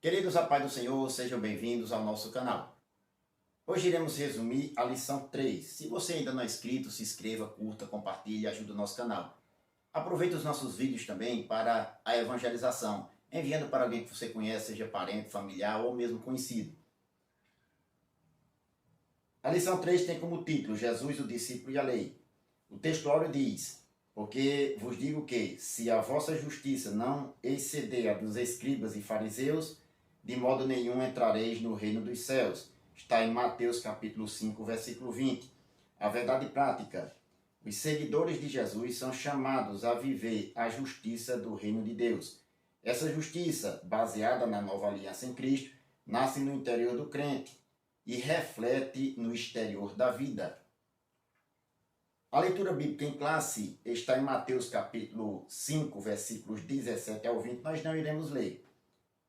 Queridos, a paz do Senhor, sejam bem-vindos ao nosso canal. Hoje iremos resumir a lição 3. Se você ainda não é inscrito, se inscreva, curta, compartilhe e ajude o nosso canal. Aproveite os nossos vídeos também para a evangelização, enviando para alguém que você conhece, seja parente, familiar ou mesmo conhecido. A lição 3 tem como título Jesus, o discípulo e a lei. O textuário diz: porque vos digo que, se a vossa justiça não exceder a dos escribas e fariseus, de modo nenhum entrareis no reino dos céus. Está em Mateus capítulo 5, versículo 20. A verdade prática: os seguidores de Jesus são chamados a viver a justiça do reino de Deus. Essa justiça, baseada na nova aliança em Cristo, nasce no interior do crente e reflete no exterior da vida. A leitura bíblica em classe está em Mateus capítulo 5, versículos 17 ao 20. Nós não iremos ler.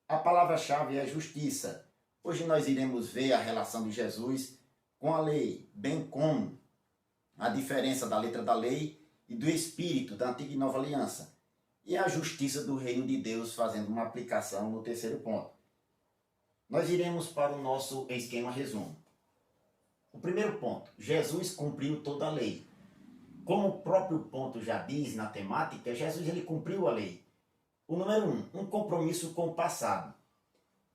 A palavra-chave é justiça. Hoje nós iremos ver a relação de Jesus com a lei, bem como a diferença da letra da lei e do espírito da antiga e nova aliança. E a justiça do reino de Deus, fazendo uma aplicação no terceiro ponto. Nós iremos para o nosso esquema resumo. O primeiro ponto: Jesus cumpriu toda a lei. Como o próprio ponto já diz na temática, Jesus ele cumpriu a lei. O número 1, um compromisso com o passado.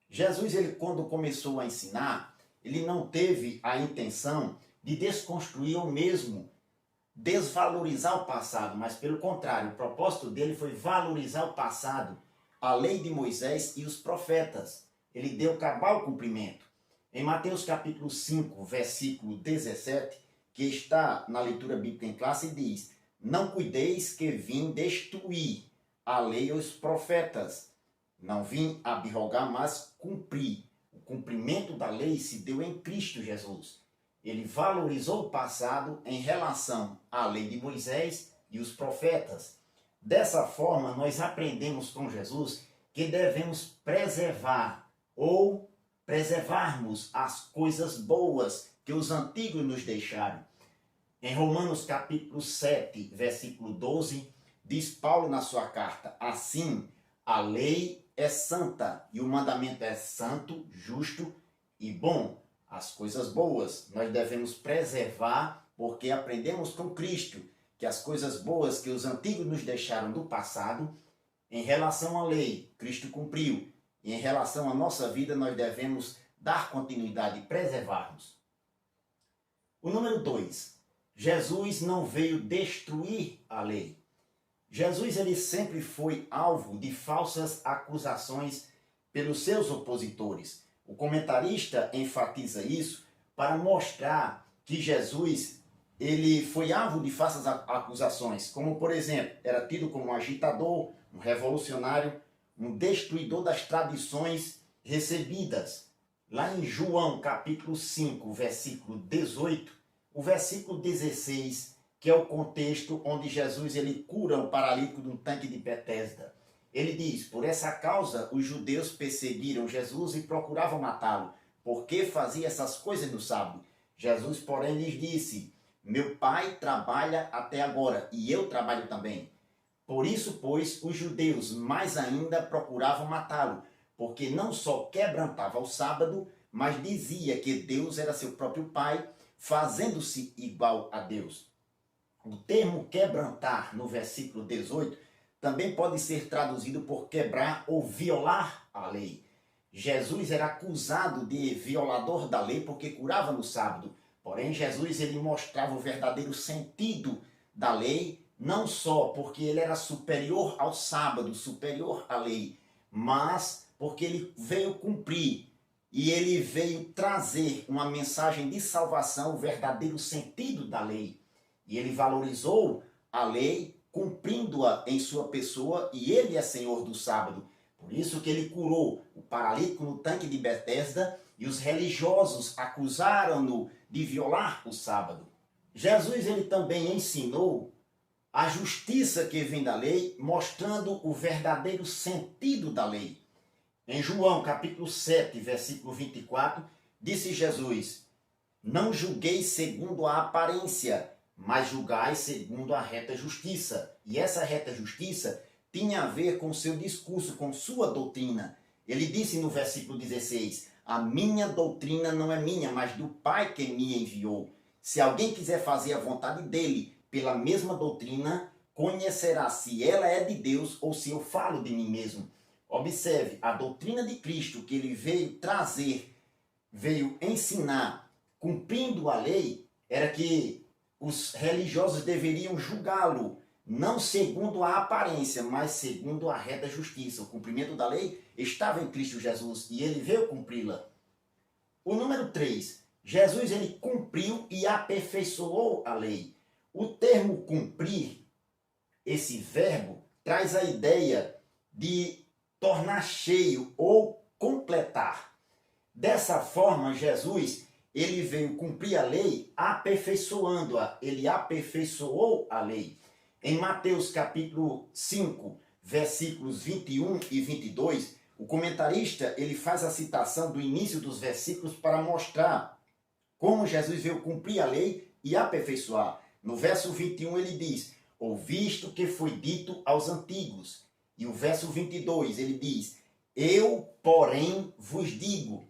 Jesus, ele, quando começou a ensinar, ele não teve a intenção de desconstruir ou mesmo desvalorizar o passado, mas pelo contrário, o propósito dele foi valorizar o passado, a lei de Moisés e os profetas. Ele deu cabal cumprimento. Em Mateus capítulo 5, versículo 17, que está na leitura bíblica em classe, diz: não cuideis que vim destruir a lei e os profetas. Não vim abrogar, mas cumprir. O cumprimento da lei se deu em Cristo Jesus. Ele valorizou o passado em relação à lei de Moisés e os profetas. Dessa forma, nós aprendemos com Jesus que devemos preservar ou preservarmos as coisas boas que os antigos nos deixaram. Em Romanos capítulo 7, versículo 12, diz Paulo na sua carta: assim, a lei é santa e o mandamento é santo, justo e bom. As coisas boas nós devemos preservar, porque aprendemos com Cristo que as coisas boas que os antigos nos deixaram do passado, em relação à lei, Cristo cumpriu. E em relação à nossa vida, nós devemos dar continuidade e preservarmos. O número 2. Jesus não veio destruir a lei. Jesus ele sempre foi alvo de falsas acusações pelos seus opositores. O comentarista enfatiza isso para mostrar que Jesus ele foi alvo de falsas acusações, como por exemplo, era tido como um agitador, um revolucionário, um destruidor das tradições recebidas. Lá em João capítulo 5, versículo 18, o versículo 16, que é o contexto onde Jesus ele cura o paralítico de um tanque de Betesda. Ele diz: por essa causa os judeus perseguiram Jesus e procuravam matá-lo, porque fazia essas coisas no sábado. Jesus, porém, lhes disse: meu Pai trabalha até agora, e eu trabalho também. Por isso, pois, os judeus mais ainda procuravam matá-lo, porque não só quebrantava o sábado, mas dizia que Deus era seu próprio Pai, fazendo-se igual a Deus. O termo quebrantar, no versículo 18, também pode ser traduzido por quebrar ou violar a lei. Jesus era acusado de violador da lei porque curava no sábado. Porém, Jesus ele mostrava o verdadeiro sentido da lei, não só porque ele era superior ao sábado, superior à lei, mas porque ele veio cumprir e ele veio trazer uma mensagem de salvação, o verdadeiro sentido da lei. E ele valorizou a lei, cumprindo-a em sua pessoa, e ele é Senhor do sábado. Por isso que ele curou o paralítico no tanque de Betesda, e os religiosos acusaram-no de violar o sábado. Jesus ele também ensinou a justiça que vem da lei, mostrando o verdadeiro sentido da lei. Em João capítulo 7, versículo 24, disse Jesus: não julgueis segundo a aparência, mas julgai segundo a reta justiça. E essa reta justiça tinha a ver com seu discurso, com sua doutrina. Ele disse no versículo 16, a minha doutrina não é minha, mas do Pai que me enviou. Se alguém quiser fazer a vontade dele, pela mesma doutrina, conhecerá se ela é de Deus ou se eu falo de mim mesmo. Observe, a doutrina de Cristo que ele veio trazer, veio ensinar, cumprindo a lei, era que os religiosos deveriam julgá-lo, não segundo a aparência, mas segundo a reta justiça. O cumprimento da lei estava em Cristo Jesus e ele veio cumpri-la. O número 3, Jesus ele cumpriu e aperfeiçoou a lei. O termo cumprir, esse verbo, traz a ideia de tornar cheio ou completar. Dessa forma, Jesus ele veio cumprir a lei aperfeiçoando-a. Ele aperfeiçoou a lei. Em Mateus capítulo 5, versículos 21 e 22, o comentarista ele faz a citação do início dos versículos para mostrar como Jesus veio cumprir a lei e aperfeiçoar. No verso 21 ele diz, ouviste o que foi dito aos antigos. E o verso 22 ele diz, eu, porém, vos digo.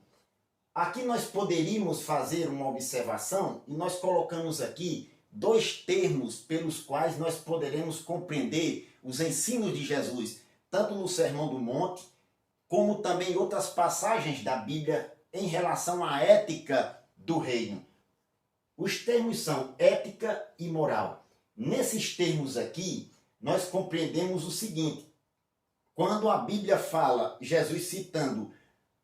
Aqui nós poderíamos fazer uma observação e nós colocamos aqui dois termos pelos quais nós poderemos compreender os ensinos de Jesus, tanto no Sermão do Monte, como também outras passagens da Bíblia em relação à ética do reino. Os termos são ética e moral. Nesses termos aqui, nós compreendemos o seguinte, quando a Bíblia fala, Jesus citando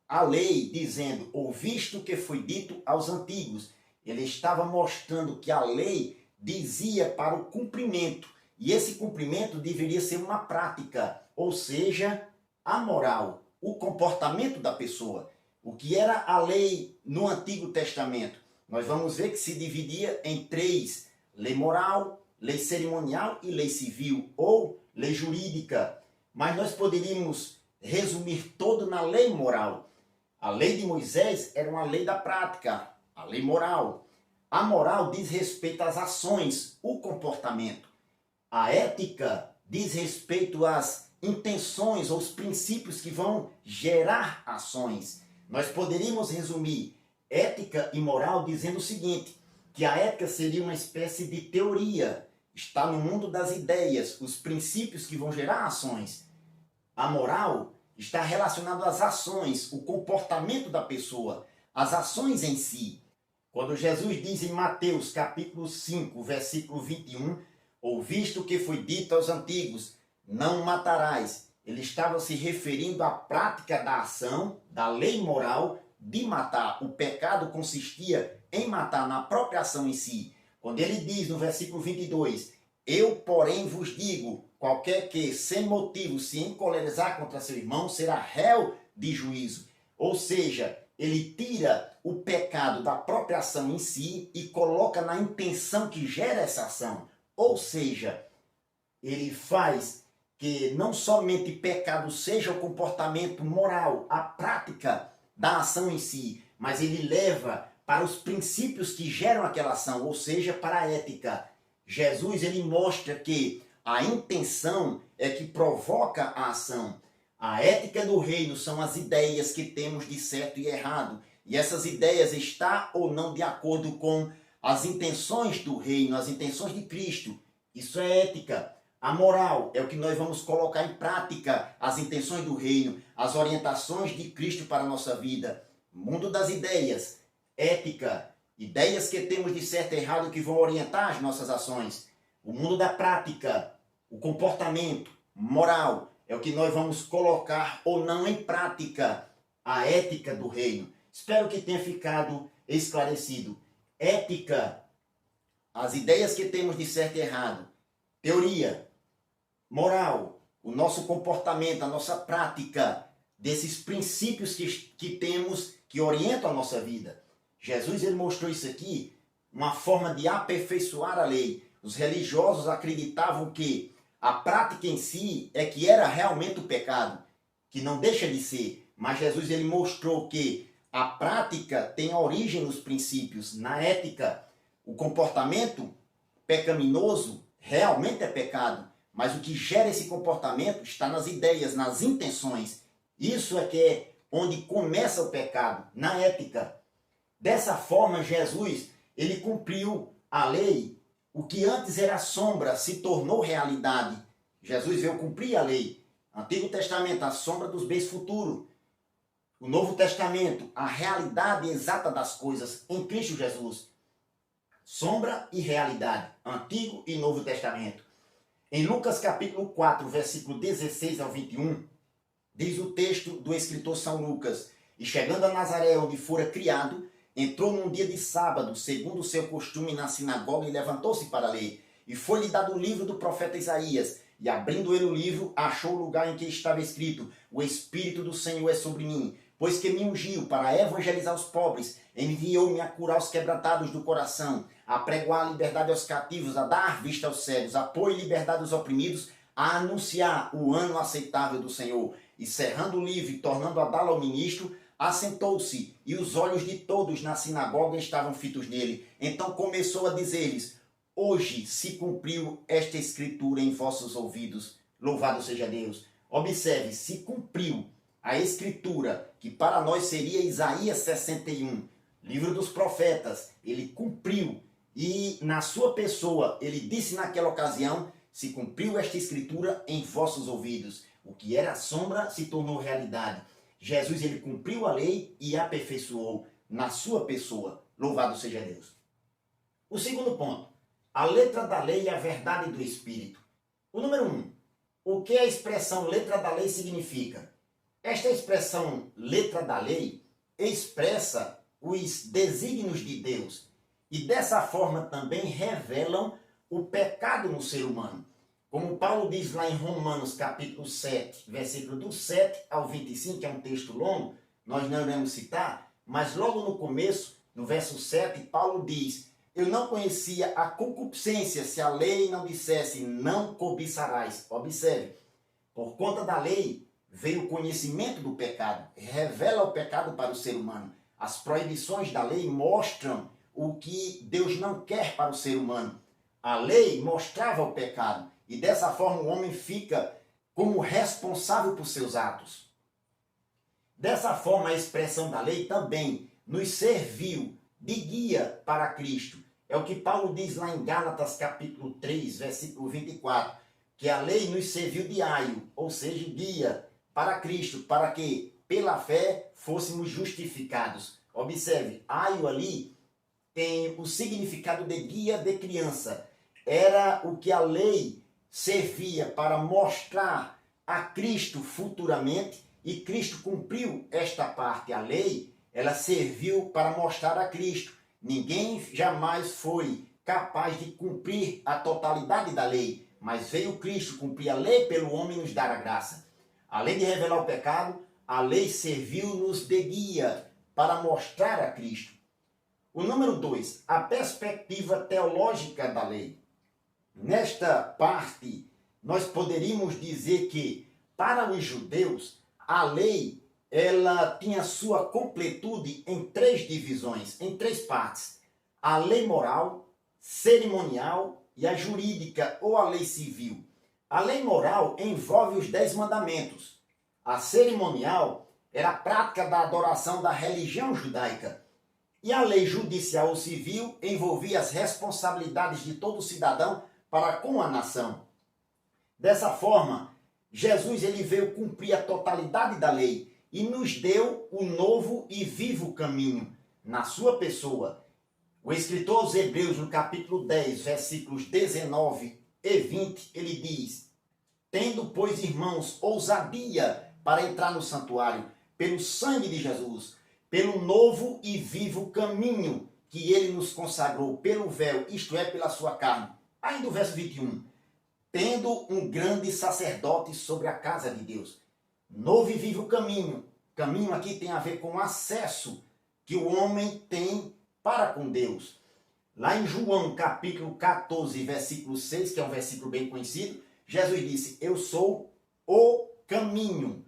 a lei, dizendo, ouviste o que foi dito aos antigos, ele estava mostrando que a lei dizia para o cumprimento, e esse cumprimento deveria ser uma prática, ou seja, a moral, o comportamento da pessoa. O que era a lei no Antigo Testamento? Nós vamos ver que se dividia em 3, lei moral, lei cerimonial e lei civil, ou lei jurídica. Mas nós poderíamos resumir todo na lei moral. A lei de Moisés era uma lei da prática, a lei moral. A moral diz respeito às ações, o comportamento. A ética diz respeito às intenções ou os princípios que vão gerar ações. Nós poderíamos resumir ética e moral dizendo o seguinte, que a ética seria uma espécie de teoria, está no mundo das ideias, os princípios que vão gerar ações. A moral está relacionado às ações, o comportamento da pessoa, as ações em si. Quando Jesus diz em Mateus capítulo 5, versículo 21, ouviste o que foi dito aos antigos, não matarás. Ele estava se referindo à prática da ação, da lei moral, de matar. O pecado consistia em matar na própria ação em si. Quando ele diz no versículo 22, eu, porém, vos digo, qualquer que, sem motivo, se encolerizar contra seu irmão, será réu de juízo. Ou seja, ele tira o pecado da própria ação em si e coloca na intenção que gera essa ação. Ou seja, ele faz que não somente pecado seja o comportamento moral, a prática da ação em si, mas ele leva para os princípios que geram aquela ação, ou seja, para a ética. Jesus ele mostra que a intenção é que provoca a ação. A ética do reino são as ideias que temos de certo e errado. E essas ideias estão ou não de acordo com as intenções do reino, as intenções de Cristo. Isso é ética. A moral é o que nós vamos colocar em prática, as intenções do reino, as orientações de Cristo para a nossa vida. Mundo das ideias, ética, ideias que temos de certo e errado que vão orientar as nossas ações. O mundo da prática, o comportamento, moral, é o que nós vamos colocar ou não em prática, a ética do reino. Espero que tenha ficado esclarecido. Ética, as ideias que temos de certo e errado. Teoria, moral, o nosso comportamento, a nossa prática, desses princípios que temos que orientam a nossa vida. Jesus ele mostrou isso aqui, uma forma de aperfeiçoar a lei. Os religiosos acreditavam que a prática em si é que era realmente o pecado, que não deixa de ser. Mas Jesus ele mostrou que a prática tem origem nos princípios, na ética. O comportamento pecaminoso realmente é pecado, mas o que gera esse comportamento está nas ideias, nas intenções. Isso é que é onde começa o pecado, na ética. Dessa forma, Jesus, ele cumpriu a lei. O que antes era sombra se tornou realidade. Jesus veio cumprir a lei. Antigo Testamento, a sombra dos bens futuros. O Novo Testamento, a realidade exata das coisas em Cristo Jesus. Sombra e realidade, Antigo e Novo Testamento. Em Lucas capítulo 4, versículo 16 ao 21, diz o texto do escritor São Lucas: E chegando a Nazaré, onde fora criado, entrou num dia de sábado, segundo o seu costume, na sinagoga, e levantou-se para ler. E foi-lhe dado o livro do profeta Isaías. E abrindo ele o livro, achou o lugar em que estava escrito: O Espírito do Senhor é sobre mim, pois que me ungiu para evangelizar os pobres, enviou-me a curar os quebrantados do coração, a pregoar a liberdade aos cativos, a dar vista aos cegos, apoio e liberdade aos oprimidos, a anunciar o ano aceitável do Senhor. E cerrando o livro e tornando a dá-lo ao ministro, assentou-se, e os olhos de todos na sinagoga estavam fitos nele. Então começou a dizer-lhes: Hoje se cumpriu esta escritura em vossos ouvidos. Louvado seja Deus. Observe, se cumpriu a escritura, que para nós seria Isaías 61, livro dos profetas. Ele cumpriu, e na sua pessoa, ele disse naquela ocasião: se cumpriu esta escritura em vossos ouvidos. O que era sombra se tornou realidade. Jesus, ele cumpriu a lei e aperfeiçoou na sua pessoa. Louvado seja Deus. O segundo ponto: a letra da lei e a verdade do Espírito. O número 1. O que a expressão letra da lei significa? Esta expressão letra da lei expressa os desígnios de Deus e dessa forma também revelam o pecado no ser humano. Como Paulo diz lá em Romanos capítulo 7, versículo do 7 ao 25, que é um texto longo, nós não iremos citar, mas logo no começo, no verso 7, Paulo diz: Eu não conhecia a concupiscência se a lei não dissesse não cobiçarás. Observe, por conta da lei veio o conhecimento do pecado, revela o pecado para o ser humano. As proibições da lei mostram o que Deus não quer para o ser humano. A lei mostrava o pecado e dessa forma o homem fica como responsável por seus atos. Dessa forma a expressão da lei também nos serviu de guia para Cristo. É o que Paulo diz lá em Gálatas capítulo 3, versículo 24, que a lei nos serviu de aio, ou seja, guia para Cristo, para que pela fé fôssemos justificados. Observe, aio ali tem o significado de guia de criança. Era o que a lei servia para mostrar a Cristo futuramente, e Cristo cumpriu esta parte. A lei, ela serviu para mostrar a Cristo. Ninguém jamais foi capaz de cumprir a totalidade da lei, mas veio Cristo cumprir a lei pelo homem nos dar a graça. Além de revelar o pecado, a lei serviu-nos de guia para mostrar a Cristo. O número 2, a perspectiva teológica da lei. Nesta parte, nós poderíamos dizer que, para os judeus, a lei ela tinha sua completude em 3 divisões, em 3 partes: a lei moral, cerimonial e a jurídica ou a lei civil. A lei moral envolve os 10 mandamentos. A cerimonial era a prática da adoração da religião judaica. E a lei judicial ou civil envolvia as responsabilidades de todo cidadão para com a nação. Dessa forma, Jesus ele veio cumprir a totalidade da lei e nos deu o novo e vivo caminho na sua pessoa. O escritor aos Hebreus, no capítulo 10, versículos 19 e 20, ele diz: Tendo, pois, irmãos, ousadia para entrar no santuário, pelo sangue de Jesus, pelo novo e vivo caminho que ele nos consagrou pelo véu, isto é, pela sua carne. Ainda o verso 21. Tendo um grande sacerdote sobre a casa de Deus. Novo e vivo caminho. Caminho aqui tem a ver com o acesso que o homem tem para com Deus. Lá em João, capítulo 14, versículo 6, que é um versículo bem conhecido, Jesus disse: Eu sou o caminho.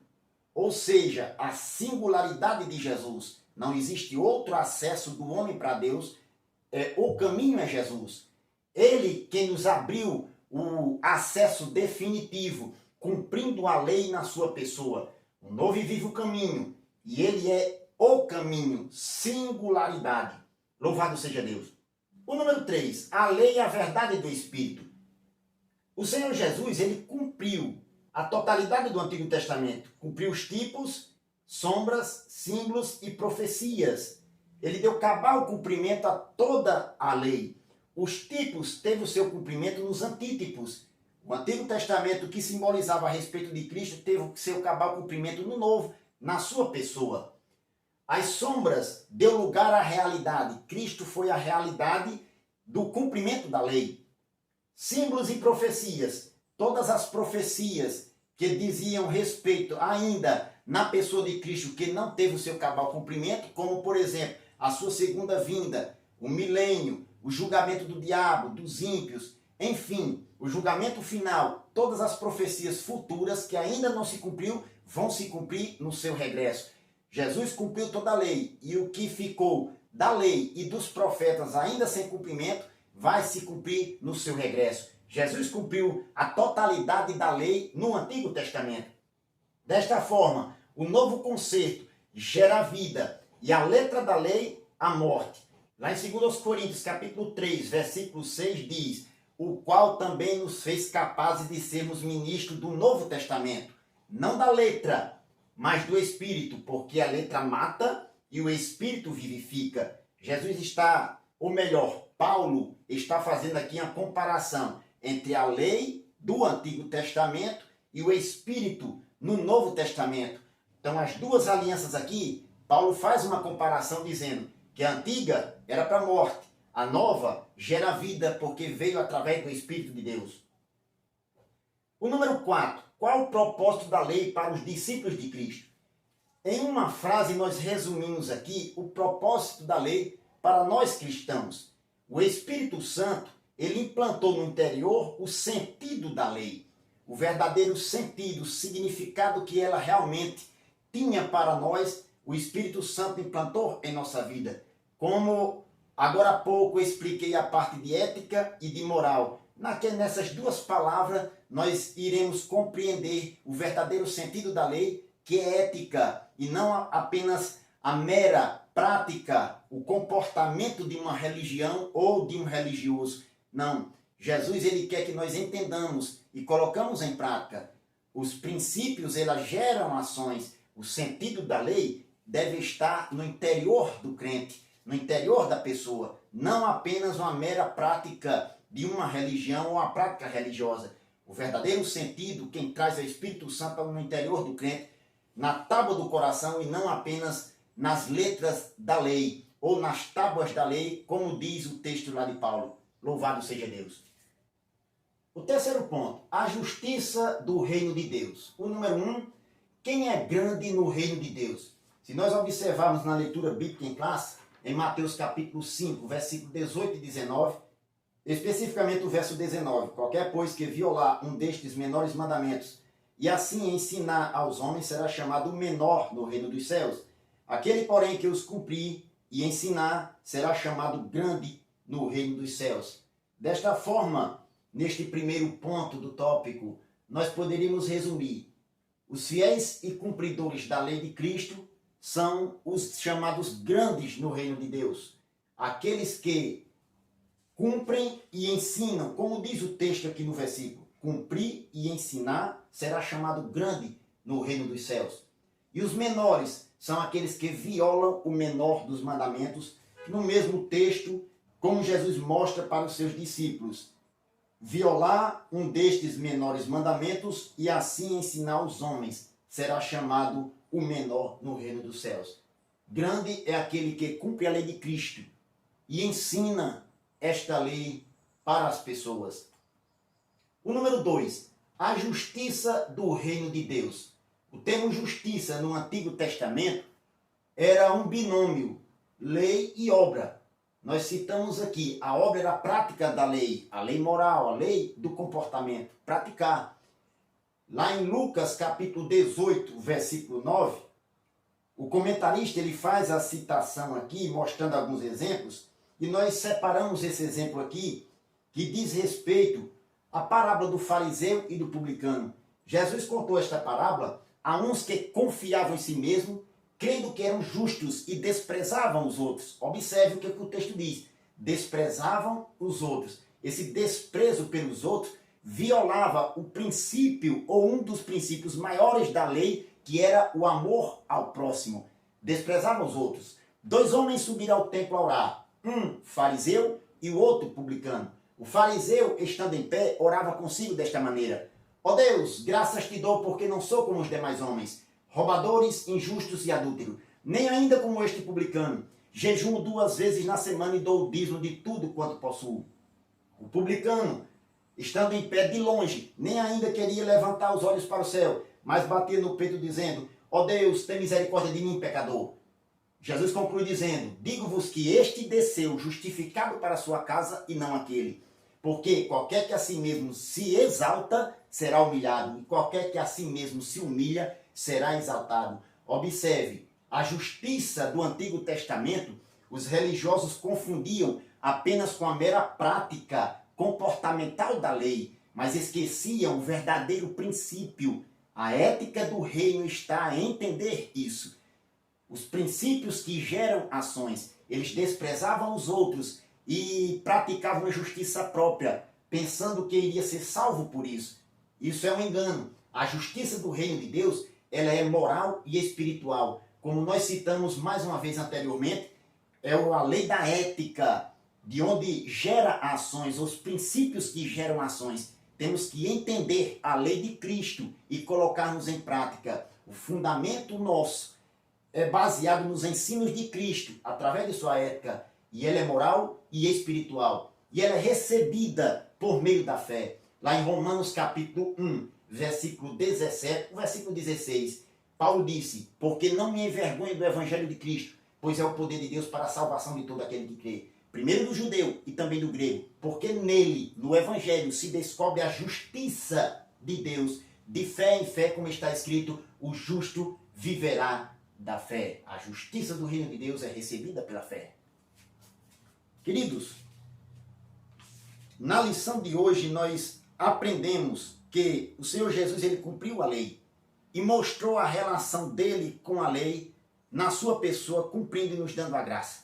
Ou seja, a singularidade de Jesus. Não existe outro acesso do homem para Deus. O caminho é Jesus. Ele quem nos abriu o acesso definitivo, cumprindo a lei na sua pessoa. um novo e vivo caminho, e ele é o caminho, singularidade. Louvado seja Deus. O número 3, a lei e a verdade do Espírito. O Senhor Jesus, ele cumpriu a totalidade do Antigo Testamento, cumpriu os tipos, sombras, símbolos e profecias. Ele deu cabal cumprimento a toda a lei. Os tipos teve o seu cumprimento nos antítipos. O Antigo Testamento, que simbolizava a respeito de Cristo, teve o seu cabal cumprimento no Novo, na sua pessoa. As sombras deu lugar à realidade. Cristo foi a realidade do cumprimento da lei. Símbolos e profecias. Todas as profecias que diziam respeito ainda na pessoa de Cristo, que não teve o seu cabal cumprimento, como, por exemplo, a sua segunda vinda, o milênio, o julgamento do diabo, dos ímpios, enfim, o julgamento final, todas as profecias futuras que ainda não se cumpriu, vão se cumprir no seu regresso. Jesus cumpriu toda a lei, e o que ficou da lei e dos profetas ainda sem cumprimento, vai se cumprir no seu regresso. Jesus cumpriu a totalidade da lei no Antigo Testamento. Desta forma, o novo concerto gera vida, e a letra da lei, a morte. Lá em 2 Coríntios, capítulo 3, versículo 6, diz: o qual também nos fez capazes de sermos ministros do Novo Testamento, não da letra, mas do Espírito, porque a letra mata e o Espírito vivifica. Jesus está, ou melhor, Paulo está fazendo aqui uma comparação entre a lei do Antigo Testamento e o Espírito no Novo Testamento. Então, as duas alianças aqui, Paulo faz uma comparação dizendo que a antiga era para a morte, a nova gera vida porque veio através do Espírito de Deus. O número 4. Qual o propósito da lei para os discípulos de Cristo? Em uma frase nós resumimos aqui o propósito da lei para nós cristãos. O Espírito Santo, ele implantou no interior o sentido da lei, o verdadeiro sentido, o significado que ela realmente tinha para nós, o Espírito Santo implantou em nossa vida. Como agora há pouco eu expliquei a parte de ética e de moral. Nessas duas palavras nós iremos compreender o verdadeiro sentido da lei, que é ética, e não apenas a mera prática, o comportamento de uma religião ou de um religioso. Não, Jesus ele quer que nós entendamos e colocamos em prática. Os princípios, elas geram ações. O sentido da lei deve estar no interior do crente, no interior da pessoa, não apenas uma mera prática de uma religião ou uma prática religiosa. O verdadeiro sentido, quem traz é o Espírito Santo no interior do crente, na tábua do coração e não apenas nas letras da lei ou nas tábuas da lei, como diz o texto lá de Paulo. Louvado seja Deus. O terceiro ponto, a justiça do reino de Deus. O número 1, quem é grande no reino de Deus? Se nós observarmos na leitura bíblica em classe, em Mateus capítulo 5, versículo 18 e 19, especificamente o verso 19, qualquer pois que violar um destes menores mandamentos e assim ensinar aos homens será chamado menor no reino dos céus. Aquele, porém, que os cumprir e ensinar será chamado grande no reino dos céus. Desta forma, neste primeiro ponto do tópico, nós poderíamos resumir: os fiéis e cumpridores da lei de Cristo são os chamados grandes no reino de Deus. Aqueles que cumprem e ensinam, como diz o texto aqui no versículo, cumprir e ensinar será chamado grande no reino dos céus. E os menores são aqueles que violam o menor dos mandamentos, no mesmo texto, como Jesus mostra para os seus discípulos. Violar um destes menores mandamentos e assim ensinar os homens será chamado o menor no reino dos céus. Grande é aquele que cumpre a lei de Cristo e ensina esta lei para as pessoas. O número 2, a justiça do reino de Deus. O termo justiça no Antigo Testamento era um binômio, lei e obra. Nós citamos aqui, a obra era a prática da lei, a lei moral, a lei do comportamento, praticar. Lá em Lucas capítulo 18, versículo 9, o comentarista ele faz a citação aqui, mostrando alguns exemplos, e nós separamos esse exemplo aqui, que diz respeito à parábola do fariseu e do publicano. Jesus contou esta parábola Há uns que confiavam em si mesmos, crendo que eram justos e desprezavam os outros. Observe o que o texto diz. Desprezavam os outros. Esse desprezo pelos outros violava o princípio, ou um dos princípios maiores da lei, que era o amor ao próximo. Desprezavam os outros. 2 homens subiram ao templo a orar. Um fariseu e o outro publicano. O fariseu, estando em pé, orava consigo desta maneira: ó Deus, graças te dou porque não sou como os demais homens, roubadores, injustos e adúlteros, nem ainda como este publicano. Jejuo 2 vezes na semana e dou o dízimo de tudo quanto possuo. O publicano, estando em pé de longe, nem ainda queria levantar os olhos para o céu, mas batia no peito dizendo: ó Deus, tem misericórdia de mim, pecador. Jesus conclui dizendo: digo-vos que este desceu justificado para a sua casa e não aquele. Porque qualquer que a si mesmo se exalta, será humilhado, e qualquer que a si mesmo se humilha, será exaltado. Observe, a justiça do Antigo Testamento, os religiosos confundiam apenas com a mera prática comportamental da lei, mas esqueciam o verdadeiro princípio. A ética do reino está em entender isso. Os princípios que geram ações, eles desprezavam os outros e praticavam a justiça própria, pensando que iria ser salvo por isso. Isso é um engano. A justiça do reino de Deus, ela é moral e espiritual. Como nós citamos mais uma vez anteriormente, é a lei da ética, de onde gera ações, os princípios que geram ações. Temos que entender a lei de Cristo e colocarmos em prática. O fundamento nosso é baseado nos ensinos de Cristo, através de sua ética, e ela é moral e espiritual, e ela é recebida por meio da fé. Lá em Romanos capítulo 1, versículo 17, versículo 16, Paulo disse: porque não me envergonho do evangelho de Cristo, pois é o poder de Deus para a salvação de todo aquele que crê, primeiro do judeu e também do grego, porque nele, no evangelho, se descobre a justiça de Deus, de fé em fé, como está escrito: o justo viverá da fé. A justiça do reino de Deus é recebida pela fé. Queridos, na lição de hoje nós aprendemos que o Senhor Jesus, ele cumpriu a lei e mostrou a relação dele com a lei na sua pessoa, cumprindo e nos dando a graça.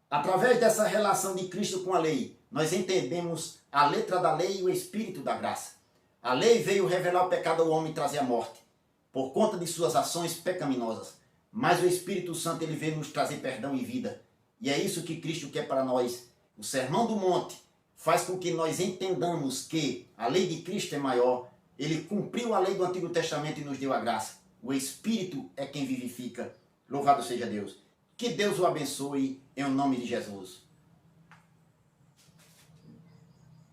Através dessa relação de Cristo com a lei, nós entendemos a letra da lei e o espírito da graça. A lei veio revelar o pecado ao homem e trazer a morte, por conta de suas ações pecaminosas. Mas o Espírito Santo, ele veio nos trazer perdão e vida. E é isso que Cristo quer para nós. O Sermão do Monte faz com que nós entendamos que a lei de Cristo é maior. Ele cumpriu a lei do Antigo Testamento e nos deu a graça. O Espírito é quem vivifica. Louvado seja Deus. Que Deus o abençoe em nome de Jesus.